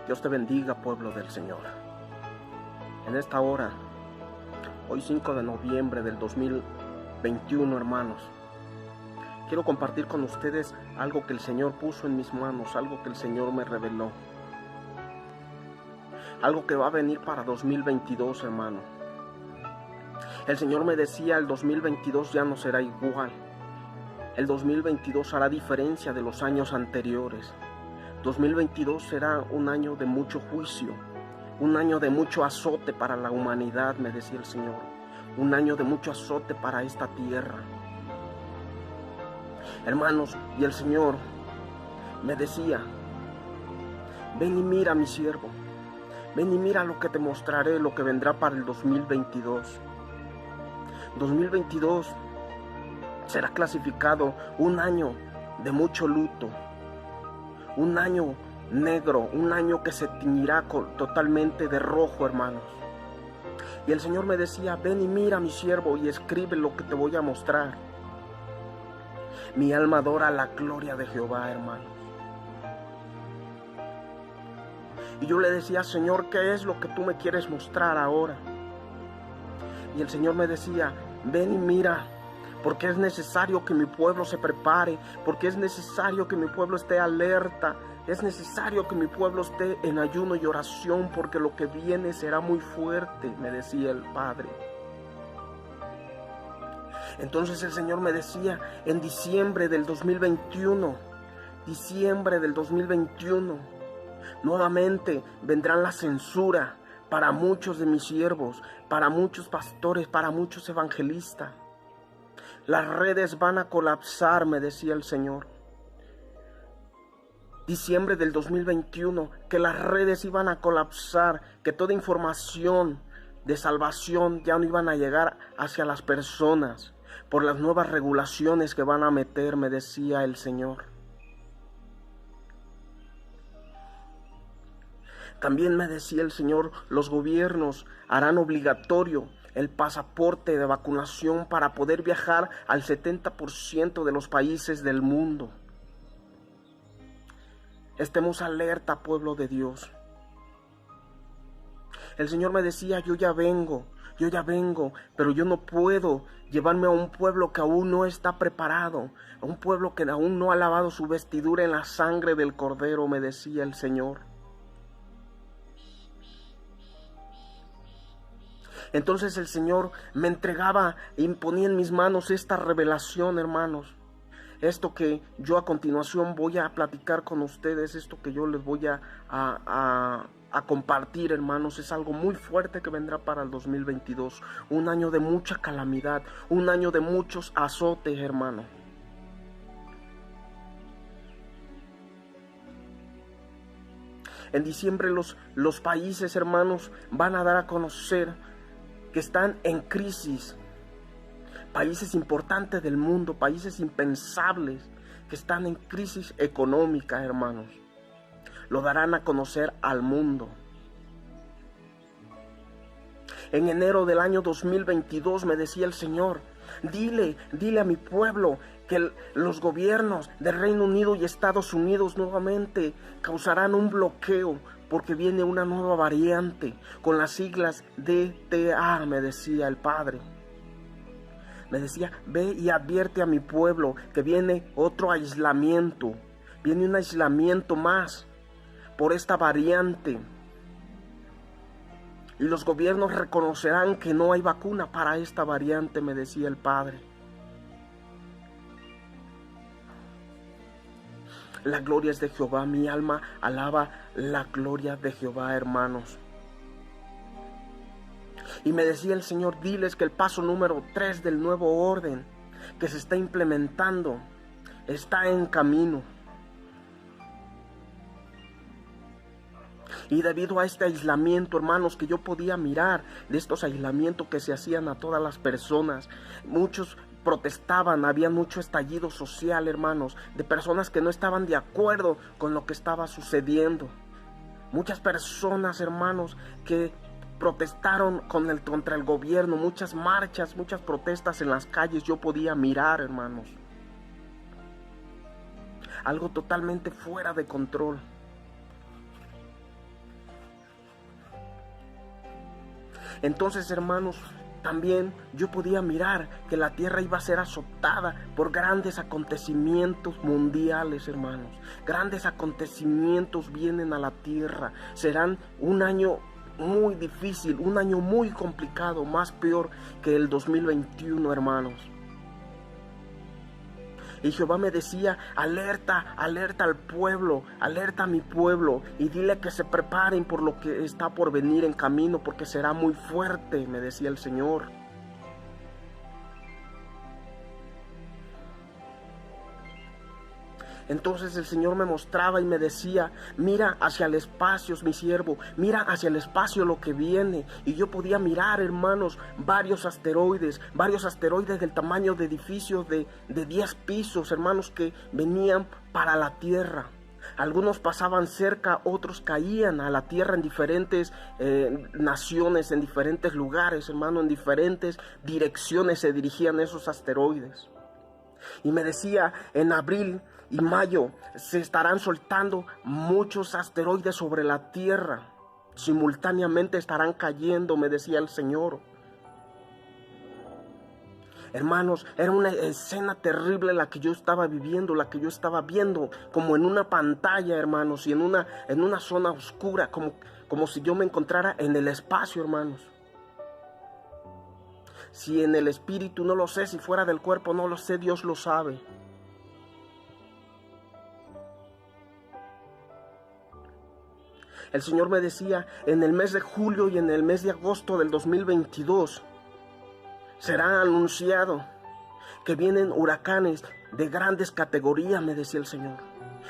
Dios te bendiga, pueblo del Señor. En esta hora, hoy 5 de noviembre del 2021, hermanos, quiero compartir con ustedes algo que el Señor puso en mis manos, algo que el Señor me reveló. Algo que va a venir para 2022, hermano. El Señor me decía, el 2022 ya no será igual. El 2022 hará diferencia de los años anteriores. 2022 será un año de mucho juicio, un año de mucho azote para la humanidad, me decía el Señor. Un año de mucho azote para esta tierra. Hermanos, y el Señor me decía, ven y mira, mi siervo, ven y mira lo que te mostraré, lo que vendrá para el 2022. 2022 será clasificado un año de mucho luto, un año negro, un año que se tiñirá totalmente de rojo, hermanos. Y el Señor me decía, ven y mira, mi siervo, y escribe lo que te voy a mostrar. Mi alma adora la gloria de Jehová, hermanos. Y yo le decía, Señor, ¿qué es lo que tú me quieres mostrar ahora? Y el Señor me decía, ven y mira, porque es necesario que mi pueblo se prepare, porque es necesario que mi pueblo esté alerta, es necesario que mi pueblo esté en ayuno y oración, porque lo que viene será muy fuerte, me decía el Padre. Entonces el Señor me decía, en diciembre del 2021, nuevamente vendrá la censura para muchos de mis siervos, para muchos pastores, para muchos evangelistas. Las redes van a colapsar, me decía el Señor. Diciembre del 2021, que las redes iban a colapsar, que toda información de salvación ya no iban a llegar hacia las personas por las nuevas regulaciones que van a meter, me decía el Señor. También me decía el Señor, los gobiernos harán obligatorio el pasaporte de vacunación para poder viajar al 70% de los países del mundo. Estemos alerta, pueblo de Dios. El Señor me decía, yo ya vengo, pero yo no puedo llevarme a un pueblo que aún no está preparado, a un pueblo que aún no ha lavado su vestidura en la sangre del Cordero, me decía el Señor. Entonces el Señor me entregaba y ponía en mis manos esta revelación, hermanos. Esto que yo a continuación voy a platicar con ustedes, esto que yo les voy a compartir, hermanos, es algo muy fuerte que vendrá para el 2022. Un año de mucha calamidad, un año de muchos azotes, hermano. En diciembre los países, hermanos, van a dar a conocer que están en crisis. Países importantes del mundo, países impensables, que están en crisis económica, hermanos. Lo darán a conocer al mundo. En enero del año 2022 me decía el Señor, dile a mi pueblo que los gobiernos de Reino Unido y Estados Unidos nuevamente causarán un bloqueo porque viene una nueva variante con las siglas DTA, me decía el Padre. Me decía, ve y advierte a mi pueblo que viene otro aislamiento, viene un aislamiento más por esta variante. Y los gobiernos reconocerán que no hay vacuna para esta variante, me decía el Padre. La gloria es de Jehová, mi alma alaba la gloria de Jehová, hermanos. Y me decía el Señor, diles que el paso número 3 del nuevo orden que se está implementando está en camino. Y debido a este aislamiento, hermanos, que yo podía mirar, de estos aislamientos que se hacían a todas las personas, muchos protestaban, había mucho estallido social, hermanos, de personas que no estaban de acuerdo con lo que estaba sucediendo. Muchas personas, hermanos, que protestaron contra el gobierno, muchas marchas, muchas protestas en las calles, yo podía mirar, hermanos. Algo totalmente fuera de control. Entonces, hermanos, también yo podía mirar que la tierra iba a ser azotada por grandes acontecimientos mundiales, hermanos. Grandes acontecimientos vienen a la tierra. Serán un año muy difícil, un año muy complicado, más peor que el 2021, hermanos. Y Jehová me decía, alerta, alerta al pueblo, alerta a mi pueblo, y dile que se preparen por lo que está por venir en camino, porque será muy fuerte, me decía el Señor. Entonces el Señor me mostraba y me decía, mira hacia el espacio, mi siervo, mira hacia el espacio lo que viene. Y yo podía mirar, hermanos, varios asteroides del tamaño de edificios de 10 pisos, hermanos, que venían para la Tierra. Algunos pasaban cerca, otros caían a la tierra en diferentes naciones, en diferentes lugares, hermano, en diferentes direcciones se dirigían esos asteroides. Y me decía, en abril y mayo se estarán soltando muchos asteroides sobre la tierra. Simultáneamente estarán cayendo, me decía el Señor. Hermanos, era una escena terrible la que yo estaba viviendo, la que yo estaba viendo, como en una pantalla, hermanos, y en una zona oscura, como si yo me encontrara en el espacio, hermanos. Si en el espíritu no lo sé, si fuera del cuerpo no lo sé, Dios lo sabe. El Señor me decía, en el mes de julio y en el mes de agosto del 2022, será anunciado que vienen huracanes de grandes categorías, me decía el Señor.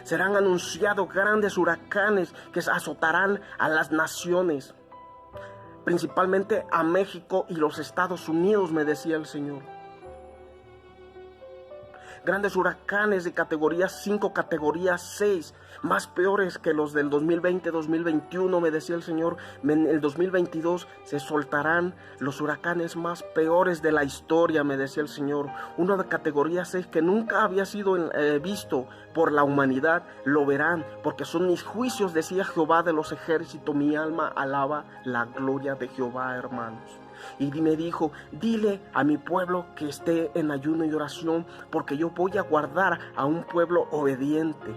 Serán anunciados grandes huracanes que azotarán a las naciones, principalmente a México y los Estados Unidos, me decía el Señor. Grandes huracanes de categoría 5, categoría 6, más peores que los del 2020-2021, me decía el Señor. En el 2022 se soltarán los huracanes más peores de la historia, me decía el Señor. Uno de categoría 6 que nunca había sido visto por la humanidad, lo verán, porque son mis juicios, decía Jehová de los ejércitos. Mi alma alaba la gloria de Jehová, hermanos. Y me dijo, dile a mi pueblo que esté en ayuno y oración, porque yo voy a guardar a un pueblo obediente.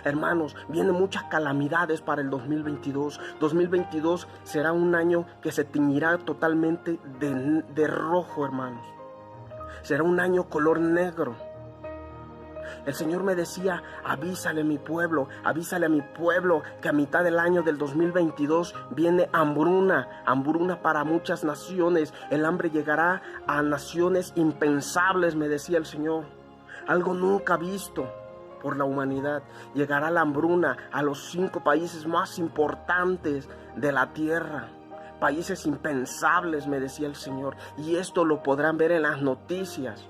Hermanos, vienen muchas calamidades para el 2022. 2022 será un año que se teñirá totalmente de rojo, hermanos. Será un año color negro. El Señor me decía, avísale a mi pueblo que a mitad del año del 2022 viene hambruna para muchas naciones. El hambre llegará a naciones impensables, me decía el Señor. Algo nunca visto por la humanidad. Llegará la hambruna a los 5 países más importantes de la tierra. Países impensables, me decía el Señor. Y esto lo podrán ver en las noticias.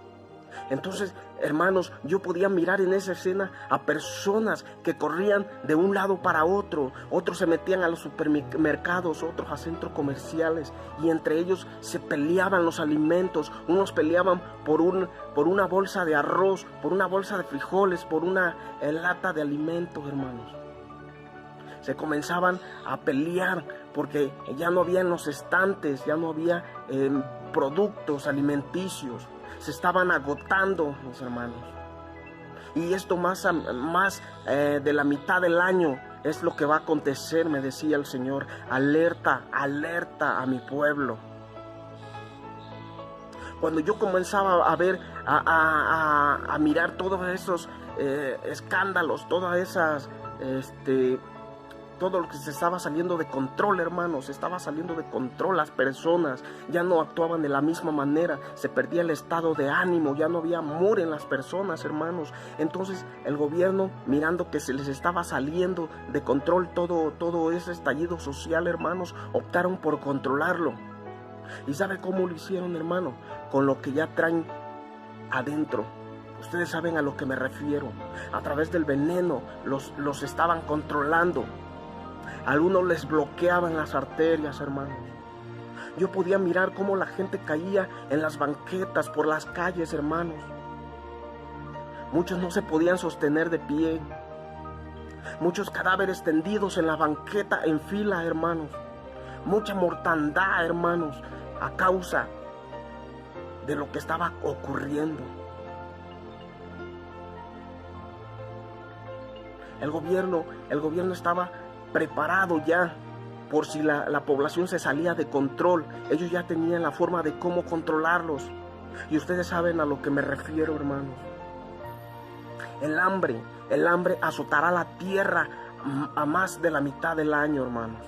Entonces, hermanos, yo podía mirar en esa escena a personas que corrían de un lado para otro. Otros se metían a los supermercados, otros a centros comerciales, y entre ellos se peleaban los alimentos. Unos peleaban por una bolsa de arroz, por una bolsa de frijoles, por una lata de alimentos, hermanos. Se comenzaban a pelear porque ya no había en los estantes, ya no había productos alimenticios. Se estaban agotando, mis hermanos. Y esto más de la mitad del año es lo que va a acontecer, me decía el Señor. Alerta, alerta a mi pueblo. Cuando yo comenzaba a ver, a mirar todos esos escándalos, todas esas todo lo que se estaba saliendo de control, hermanos, se estaba saliendo de control. Las personas ya no actuaban de la misma manera, se perdía el estado de ánimo, ya no había amor en las personas, hermanos. Entonces el gobierno, mirando que se les estaba saliendo de control todo ese estallido social, hermanos, optaron por controlarlo. ¿Y sabe cómo lo hicieron, hermano? Con lo que ya traen adentro. Ustedes saben a lo que me refiero. A través del veneno los estaban controlando. Algunos les bloqueaban las arterias, hermanos. Yo podía mirar cómo la gente caía en las banquetas, por las calles, hermanos. Muchos no se podían sostener de pie. Muchos cadáveres tendidos en la banqueta en fila, hermanos. Mucha mortandad, hermanos, a causa de lo que estaba ocurriendo. El gobierno estaba preparado ya por si la población se salía de control. Ellos ya tenían la forma de cómo controlarlos. Y ustedes saben a lo que me refiero, hermanos. El hambre azotará la tierra a más de la mitad del año, hermanos.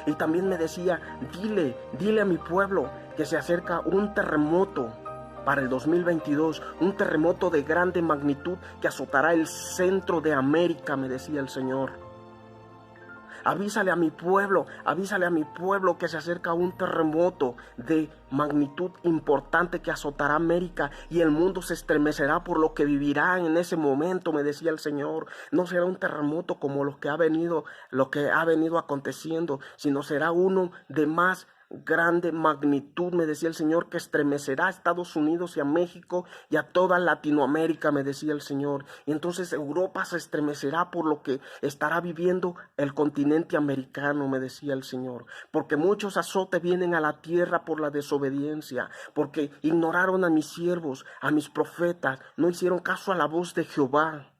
Y también me decía, dile a mi pueblo que se acerca un terremoto para el 2022, un terremoto de grande magnitud que azotará el centro de América, me decía el Señor. Avísale a mi pueblo que se acerca un terremoto de magnitud importante que azotará América y el mundo se estremecerá por lo que vivirán en ese momento, me decía el Señor. No será un terremoto como lo que ha venido aconteciendo, sino será uno de más grande magnitud, me decía el Señor, que estremecerá a Estados Unidos y a México y a toda Latinoamérica, me decía el Señor. Y entonces Europa se estremecerá por lo que estará viviendo el continente americano, me decía el Señor, porque muchos azotes vienen a la tierra por la desobediencia, porque ignoraron a mis siervos, a mis profetas, no hicieron caso a la voz de Jehová.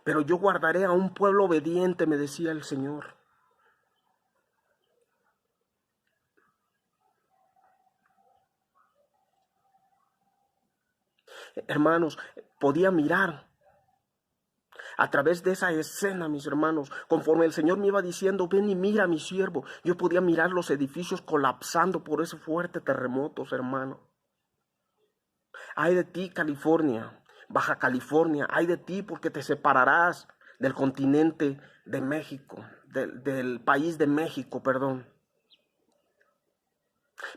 Pero yo guardaré a un pueblo obediente, me decía el Señor. Hermanos, podía mirar a través de esa escena, mis hermanos, conforme el Señor me iba diciendo, ven y mira a mi siervo, yo podía mirar los edificios colapsando por ese fuerte terremoto, hermano. Ay de ti, California, Baja California, ay de ti porque te separarás del continente de México, del país de México, perdón.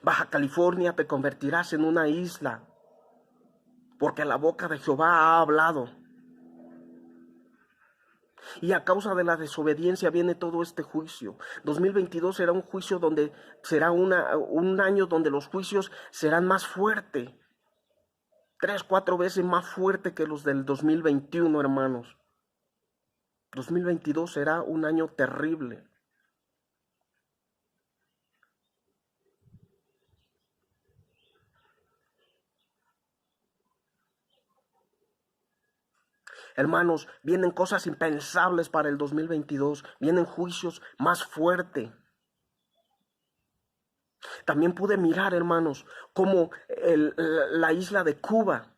Baja California, te convertirás en una isla, porque la boca de Jehová ha hablado. Y a causa de la desobediencia viene todo este juicio. 2022 será un juicio donde será un año donde los juicios serán más fuertes. 3, 4 veces más fuertes que los del 2021, hermanos. 2022 será un año terrible. Hermanos, vienen cosas impensables para el 2022. Vienen juicios más fuertes. También pude mirar, hermanos, cómo la isla de Cuba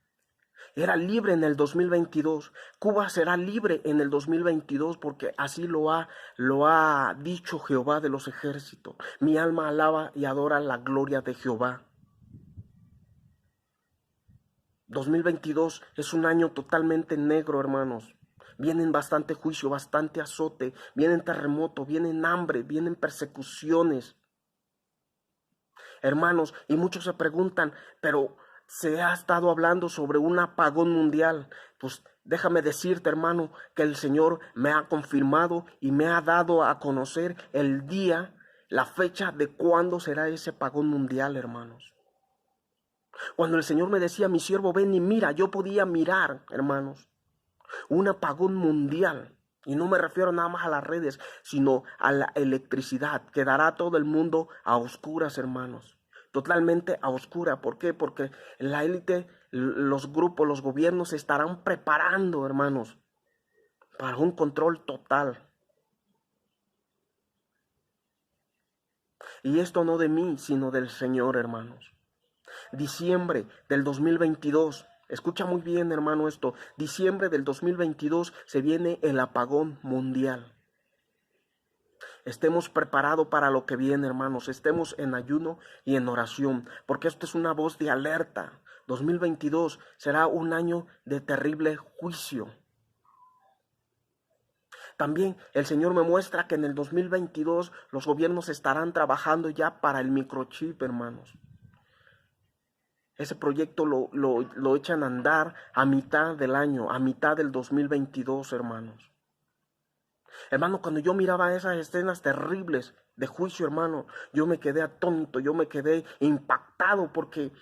era libre en el 2022. Cuba será libre en el 2022 porque así lo ha dicho Jehová de los ejércitos. Mi alma alaba y adora la gloria de Jehová. 2022 es un año totalmente negro, hermanos. Vienen bastante juicio, bastante azote, vienen terremotos, vienen hambre, vienen persecuciones. Hermanos, y muchos se preguntan, pero se ha estado hablando sobre un apagón mundial. Pues déjame decirte, hermano, que el Señor me ha confirmado y me ha dado a conocer el día, la fecha de cuándo será ese apagón mundial, hermanos. Cuando el Señor me decía, mi siervo, ven y mira, yo podía mirar, hermanos, un apagón mundial. Y no me refiero nada más a las redes, sino a la electricidad. Quedará todo el mundo a oscuras, hermanos. Totalmente a oscura. ¿Por qué? Porque la élite, los grupos, los gobiernos se estarán preparando, hermanos, para un control total. Y esto no de mí, sino del Señor, hermanos. Diciembre del 2022. Escucha muy bien, hermano, esto. Diciembre del 2022 se viene el apagón mundial. Estemos preparados para lo que viene, hermanos. Estemos en ayuno y en oración, porque esto es una voz de alerta. 2022 será un año de terrible juicio. También el Señor me muestra que en el 2022 los gobiernos estarán trabajando ya para el microchip, hermanos. Ese proyecto lo echan a andar a mitad del año, a mitad del 2022, hermanos. Hermano, cuando yo miraba esas escenas terribles de juicio, hermano, yo me quedé atónito, yo me quedé impactado porque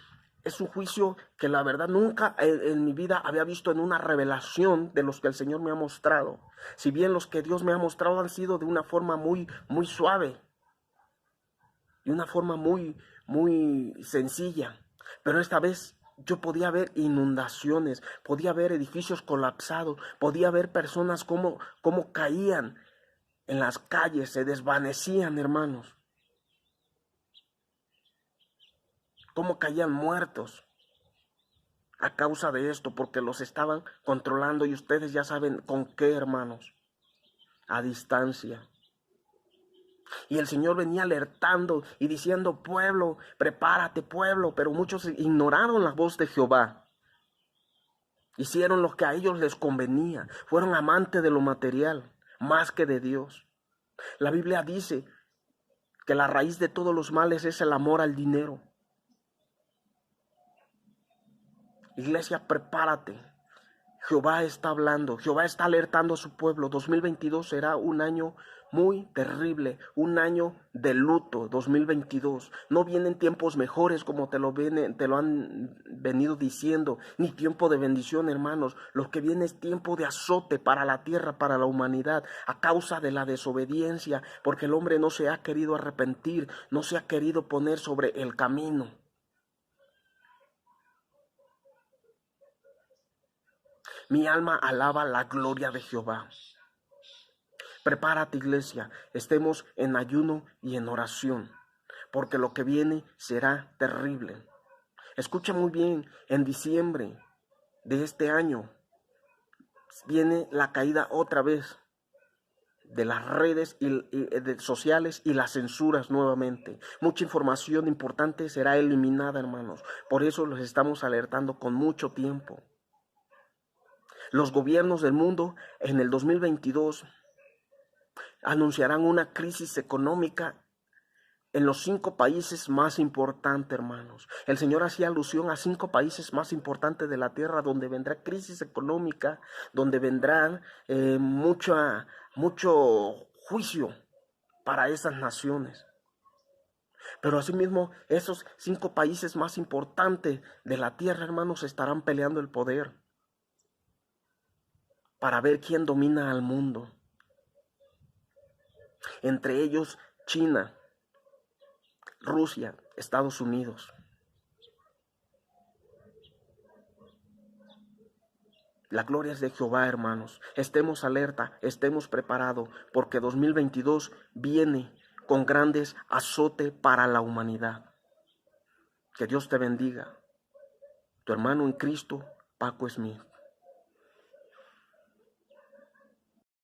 Es un juicio que la verdad nunca en mi vida había visto en una revelación de los que el Señor me ha mostrado. Si bien los que Dios me ha mostrado han sido de una forma muy, muy suave, de una forma muy, muy sencilla. Pero esta vez yo podía ver inundaciones, podía ver edificios colapsados, podía ver personas como caían en las calles, se desvanecían, hermanos. Cómo caían muertos a causa de esto, porque los estaban controlando y ustedes ya saben con qué, hermanos, a distancia. Y el Señor venía alertando y diciendo, pueblo, prepárate, pueblo, pero muchos ignoraron la voz de Jehová. Hicieron lo que a ellos les convenía, fueron amantes de lo material, más que de Dios. La Biblia dice que la raíz de todos los males es el amor al dinero. Iglesia, prepárate. Jehová está hablando, Jehová está alertando a su pueblo. 2022 será un año muy terrible, un año de luto. 2022. No vienen tiempos mejores como te lo han venido diciendo, ni tiempo de bendición, hermanos. Lo que viene es tiempo de azote para la tierra, para la humanidad, a causa de la desobediencia, porque el hombre no se ha querido arrepentir, no se ha querido poner sobre el camino. Mi alma alaba la gloria de Jehová. Prepárate, iglesia, estemos en ayuno y en oración, porque lo que viene será terrible. Escucha muy bien, en diciembre de este año viene la caída otra vez de las redes sociales y las censuras nuevamente. Mucha información importante será eliminada, hermanos. Por eso los estamos alertando con mucho tiempo. Los gobiernos del mundo en el 2022 anunciarán una crisis económica en los 5 países más importantes, hermanos. El Señor hacía alusión a 5 países más importantes de la tierra donde vendrá crisis económica, donde vendrá mucho juicio para esas naciones. Pero asimismo, esos 5 países más importantes de la tierra, hermanos, estarán peleando el poder para ver quién domina al mundo. Entre ellos, China, Rusia, Estados Unidos. La gloria es de Jehová, hermanos. Estemos alerta, estemos preparados, porque 2022 viene con grandes azotes para la humanidad. Que Dios te bendiga. Tu hermano en Cristo, Paco Smith.